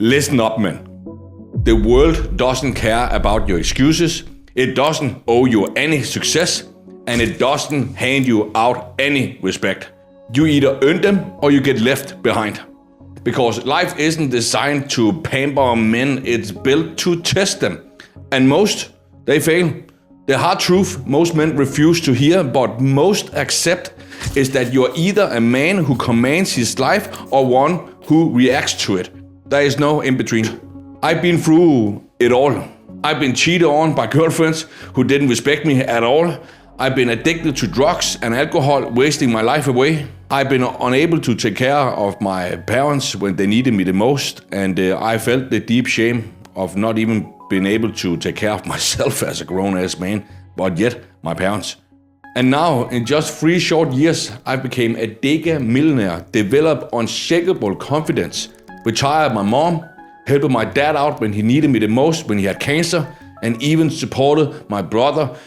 Listen up, man. The world doesn't care about your excuses. It doesn't owe you any success, and it doesn't hand you out any respect. You either earn them or you get left behind. Because life isn't designed to pamper men, it's built to test them. And most, they fail. The hard truth most men refuse to hear, but most accept, is that you're either a man who commands his life or one who reacts to it. There is no in between. I've been through it all. I've been cheated on by girlfriends who didn't respect me at all. I've been addicted to drugs and alcohol, wasting my life away. I've been unable to take care of my parents when they needed me the most, and I felt the deep shame of not even being able to take care of myself as a grown-ass man, but yet my parents. And now, in just 3 short years, I became a Dega millionaire, developed unshakable confidence, retired my mom, helped my dad out when he needed me the most, when he had cancer, and even supported my brother